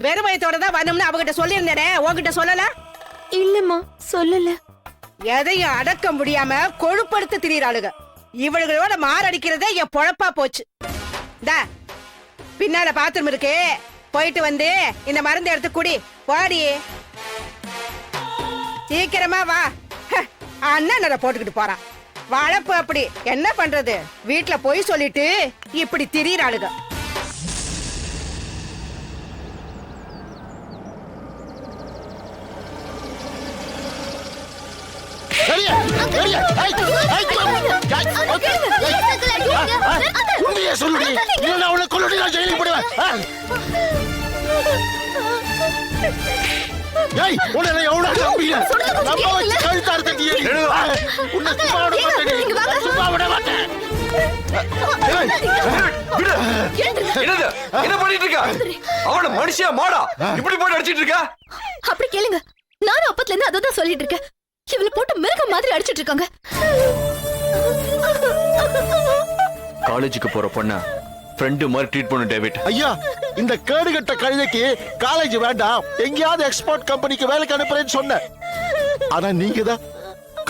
வெறும் வயத்தோட தான் வரணும்னு அவகிட்ட சொல்லியிருந்தேனே, உன்கிட்ட சொல்லல? இல்லம்மா, சொல்லல. எதையும் அடக்க முடியாம கொழுப்படுத்து திரியறாளுக. இவளுகளோட மாரடிக்கிறதே என் பொழப்பா போச்சு. பின்னால பாத்ரூம் இருக்கு, போயிட்டு வந்து இந்த மருந்து எடுத்து குடி. போடி, சீக்கிரமா வா. அண்ணன் போட்டுக்கிட்டு போறான். வளப்பு அப்படி, என்ன பண்றது? வீட்டுல போய் சொல்லிட்டு இப்படி திரியறாளுக. என்ன பண்ணிட்டு இருக்க? அவன மனுஷியா மாடா இப்படி போட்டு அடிச்சிட்டு இருக்க? அப்படி கேளுங்க, நானும் அப்பத்துல இருந்து அதான் சொல்லிட்டு இருக்கேன். இவள போட்டு மிருகம் மாதிரி அடிச்சிட்டு இருக்காங்க. காலேஜுக்கு போற பொண்ண ஃப்ரெண்டு மாதிரி ட்ரீட் பண்ணு டேவிட். ஐயா, இந்த கேடுகட்ட கழுதைக்கு காலேஜ் வேண்டாம், எங்கேயாவது எக்ஸ்போர்ட் கம்பெனிக்கு வேலைக்கு அனுப்புறேன்னு சொன்னேன். ஆனா நீங்க தான்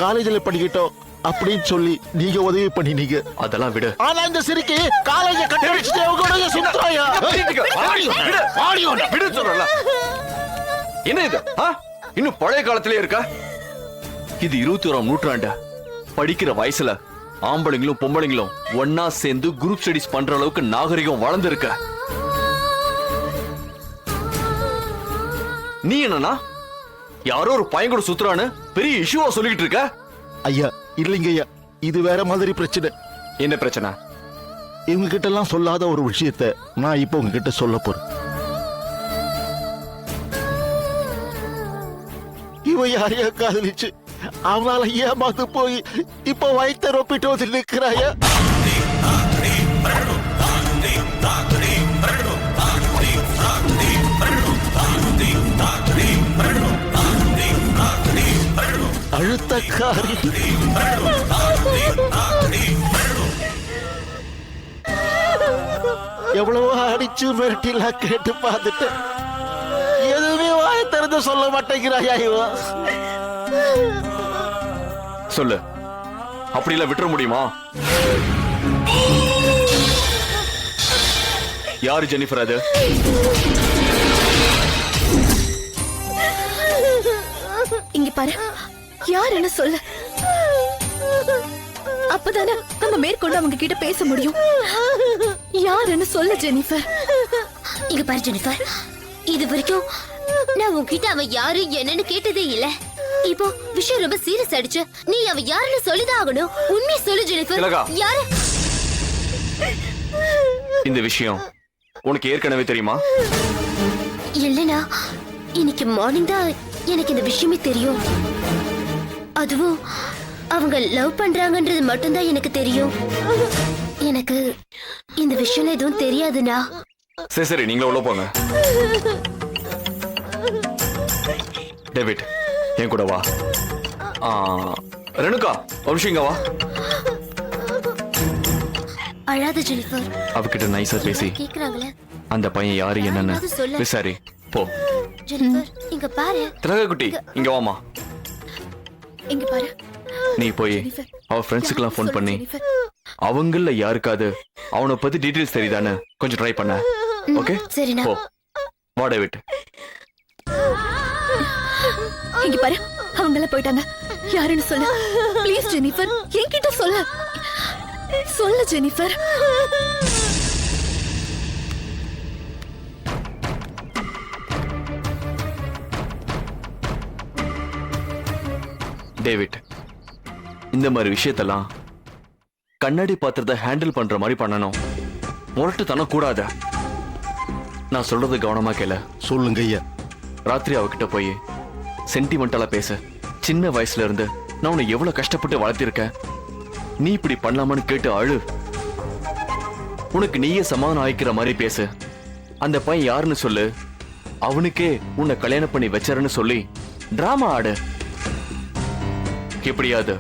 காலேஜ்ல படிக்கட்டும் அப்படின்னு சொல்லி நீங்க உதவி பண்ணினீங்க. அதெல்லாம் விடு. ஆனா இந்த சிரிக்கி காலேஜ கட்டி வச்சுட்டு உங்களோட சுத்துறாயா? விடு சொல்றல. என்ன இது? இன்னும் பழைய காலத்திலே இருக்க? இது 21ஆம் நூற்றாண்டு. படிக்கிற வயசுல ஆம்பளைங்களும் பொம்பளைங்களும் ஒன்னா சேர்ந்து குரூப் ஸ்டடிஸ் பண்ற அளவுக்கு நாகரிகம் வளர்ந்துருக்க. நீ என்னன்னா யாரோ ஒரு பையன் கூட சுத்துறான்னு பெரிய இஷ்யூவா சொல்லிட்டு இருக்க? ஐயா இல்லைங்க ஐயா, இது வேற மாதிரி பிரச்சனை. என்ன பிரச்சனை? இவங்க கிட்ட எல்லாம் சொல்லாத ஒரு விஷயத்தை நான் இப்ப உங்ககிட்ட சொல்ல போறேன். இவ யாரையா காதலிச்சு அவனால ஏமாத்து போய் இப்ப வயிற்ற ரொப்பிட்டு வந்து நிற்கிறாயா? அழுத்தக்காரி. எவ்வளவோ அடிச்சு மிரட்டிலாம் கேட்டு பார்த்துட்டு எதுவுமே வாய திறந்து சொல்ல மாட்டேங்கிறாயா இவ? சொல்லு, அப்படி இல்ல விட்டுற முடியுமா? யாரு ஜெனிஃபர் அது? இங்க பாரு, யார் என்ன சொல்லு. அப்பதானே நம்ம மேற்கொண்டு அவங்க கிட்ட பேச முடியும். யாருன்னு சொல்ல ஜெனிஃபர். இங்க பாரு ஜெனிஃபர், இது வரைக்கும் நான் உன்கிட்ட அவ யாரு என்னன்னு கேட்டதே இல்ல. இப்போ விஷயம் ரொம்ப சீரியஸ் ஆயிடுச்சு. நீ அவ யாருன்னு சொல்லிதான் ஆகணும். உண்மையை சொல்லு ஜெனிஃபர், யாரு? இந்த விஷயம் உனக்கு ஏற்கனவே தெரியுமா? இல்லனா இன்னைக்கு மார்னிங் தான் எனக்கு இந்த விஷயமே தெரியும். அதுவும் அவங்க லவ் பண்றாங்கன்றது மட்டும்தான் எனக்கு தெரியும். எனக்கு இந்த விஷயம் எதுவும் தெரியாதுண்ணா. சரி சரி, நீங்களே உள்ள போங்க. டேவிட், என் கூட வா. ரெணுகா, ஒரு நிமிஷம் இங்க வா. அழாத ஜெனிஃபர். அவகிட்ட நைஸா பேசி கேக்குறாங்களே அந்த பையன் யாரு என்னன்னு விசாரி. போ. ஜெனிஃபர், இங்க பாரு. திலகா குட்டி, இங்க வாமா. இங்க பாரு. நீ போய் அவ ஃப்ரெண்ட்ஸுக்கெல்லாம் ஃபோன் பண்ணி அவங்கள யாருக்காவது அவனை பத்தி டீடைல்ஸ் தெரியுதான்னு கொஞ்சம் ட்ரை பண்ண. ஓகே சரிண்ணா. போ. வா டேவிட். இங்க பாரு, அவங்கள போயிட்டாங்க. யாருன்னு சொல்லு ப்ளீஸ் ஜெனிஃபர். என்கிட்ட சொல்லு. சொல்லு ஜெனிஃபர். டேவிட், இந்த மாதிரி விஷயத்தெல்லாம் கண்ணாடி பாத்திரத்தை ஹேண்டில் பண்ற மாதிரி பண்ணணும். முரட்டுத்தனம் கூடாது. நான் சொல்றது கவனமா கேள. சொல்லுங்க ஐயா. ராத்திரி அவகிட்ட போய் சென்டிமெண்டலா பேச. சின்ன வயசுல இருந்து நான் உன்னை எவ்வளவு கஷ்டப்பட்டு வளர்த்திருக்கேன். நீ இப்படி பண்ணலாமான்னு கேட்டு அழு. உனக்கு நீயே சமாதானம் ஆயிக்கிற மாதிரி பேசு. அந்த பையன் யாருன்னு சொல்லு. அவனுக்கே உன்னை கல்யாணம் பண்ணி வச்சாருன்னு சொல்லி டிராமா ஆடு. எப்படியாது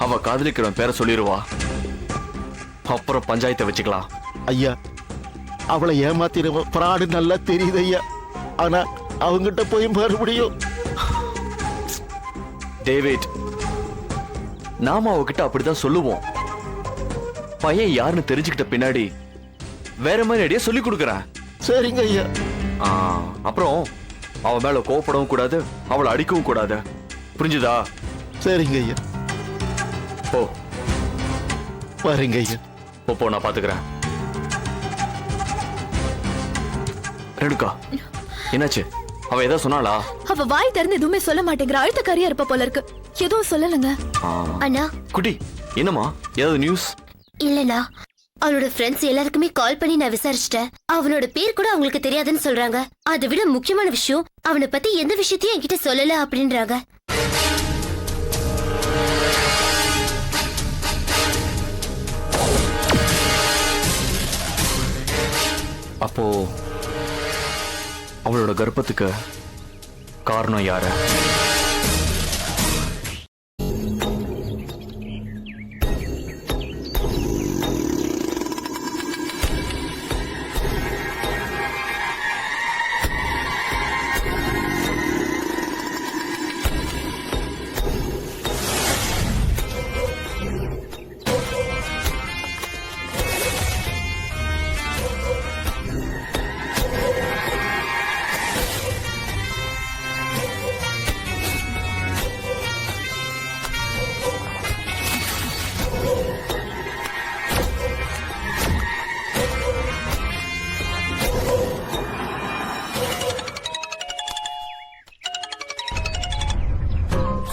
அவ காதலிக்கிறவன் பேரை சொல்லிடுவா. அப்புறம் பஞ்சாயத்தை வச்சுக்கலாம். ஐயா, அவளை ஏமாத்தினவன் பிராடு நல்லா தெரியுது ஐயா. ஆனா அவங்கிட்ட போய் மறுபடியும் டேவிட், நாம அவகிட்ட அப்படிதான் சொல்லுவோம். பையன் யாருன்னு தெரிஞ்சுக்கிட்ட பின்னாடி வேற மாதிரி ஐடியா சொல்லி கொடுக்கறேன். சரிங்க ஐயா. அப்புறம் அவ மேல கோவப்படவும் கூடாது, அவளை அடிக்கவும் கூடாது. புரிஞ்சுதா? சரிங்க ஐயா. போ வரேங்க ஐயா. போ, நான் பாத்துக்கிறேன். ரெடுக்கா, என்னாச்சு? அவ ஏதோ சொன்னாளா? அவ வாய் திறந்து எதுவுமே சொல்ல மாட்டேங்கிற, அழுத்தக்காரியா இருப்ப போல இருக்கு. எதுவும் சொல்லலங்க. அண்ணா. குட்டி, என்னம்மா, ஏதாவது நியூஸ்? இல்லண்ணா, அவனோட ஃப்ரெண்ட்ஸ் எல்லாருக்குமே கால் பண்ணி நான் விசாரிச்சிட்டேன். அவனோட பேர் கூட அவங்களுக்கு தெரியாதுன்னு சொல்றாங்க. அதை விட முக்கியமான விஷயம், அவனை பத்தி எந்த விஷயத்தையும் என்கிட்ட சொல்லல அப்படின்றாங்க. அப்போ அவளோட கர்ப்பத்துக்கு காரணம் யாரு?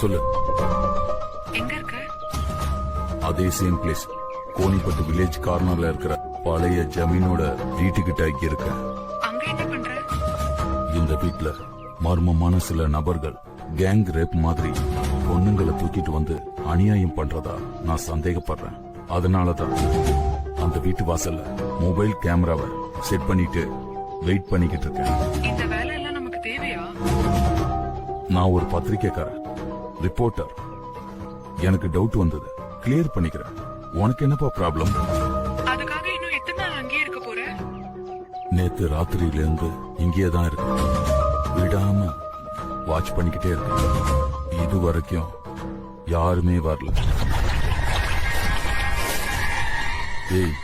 சொல்லு. எங்க இருக்க? அதே சேம் பிளேஸ், கோனிப்பட்டு வில்லேஜ் கார்னர்ல இருக்கிற பழைய ஜமீனோட வீட்டுக்கிட்ட இருக்க. அங்க என்ன பண்ற? இந்த வீட்ல மர்மமான சில நபர்கள் கேங் ரேப் மாதிரி பொண்ணுங்களை தூக்கிட்டு வந்து அநியாயம் பண்றதா நான் சந்தேகப்படுறேன். அதனாலதான் அந்த வீட்டு வாசல்ல மொபைல் கேமராவை செட் பண்ணிட்டு வெயிட் பண்ணிக்கிட்டு இருக்கேன். இந்த வேலை எல்லாம் நமக்கு தேவையா? நான் ஒரு பத்திரிக்கைக்காரன், ரிப்போர்ட்டர். எனக்கு டவுட் வந்தது, கிளியர் பண்ணிக்கிறேன். உனக்கு என்னப்பா ப்ராப்ளம்? அதுக்காக இன்னும் எத்தனை நாள் அங்கேயே இருக்க போற? நேத்து ராத்திரியில இருந்து இங்கேயே தான் இருக்கு, விடாம வாட்ச் பண்ணிக்கிட்டே இருக்கு. இது வரைக்கும் யாருமே வரல. ஏய்,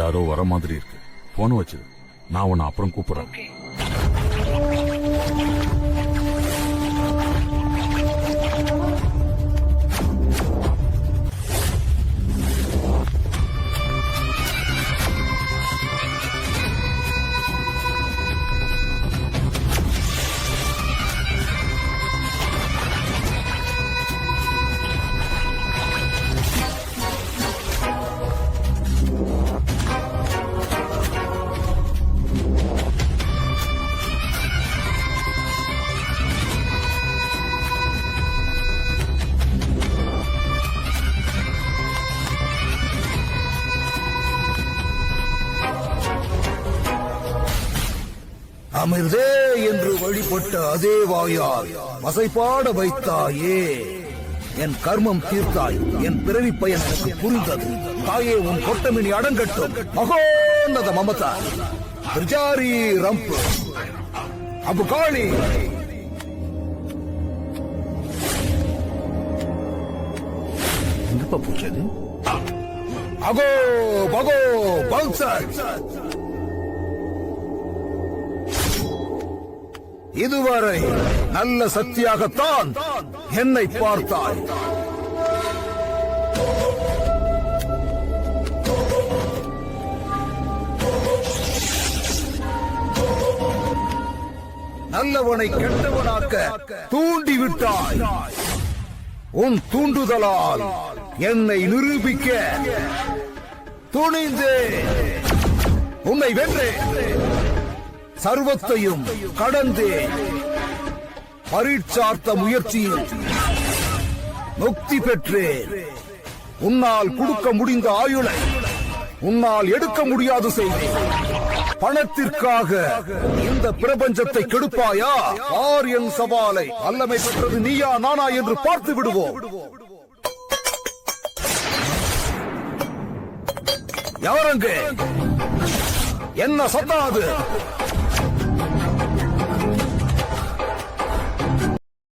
யாரோ வர மாதிரி இருக்கு. போன் வச்சு நான் உன்னை அப்புறம் கூப்பிடுறேன். ஓகே. அமிர்தே என்று வழிபட்ட அதே வாயால் வசைபாட வைத்தாயே. என் கர்மம் தீர்த்தாய், என் பிறவி பயன் எனக்கு புரிந்தது. தாயே, உன் கொட்டமினி அடங்கட்டும். மகோன்னத மமதா திரிஜாரி ரம்பு அபுகாளி. எங்கப்பா போச்சது? Ago பகோ Pulsar. இதுவரை நல்ல சக்தியாகத்தான் என்னை பார்த்தாய். நல்லவனை கெட்டவனாக்க தூண்டிவிட்டாய். உன் தூண்டுதலால் என்னை நிரூபிக்க துணிந்தே உன்னை வென்றேன். சர்வத்தையும் கடந்தே பரீட்சார்த்த முயற்சியில் முக்தி பெற்றேன். உன்னால் கொடுக்க முடிந்த ஆயுளை உன்னால் எடுக்க முடியாது செய்தேன். பணத்திற்காக இந்த பிரபஞ்சத்தை கெடுப்பாயா? ஆர் என் சவாலை. வல்லமை பெற்றது நீயா நானா என்று பார்த்து விடுவோம். யாரங்க? என்ன சத்தாது?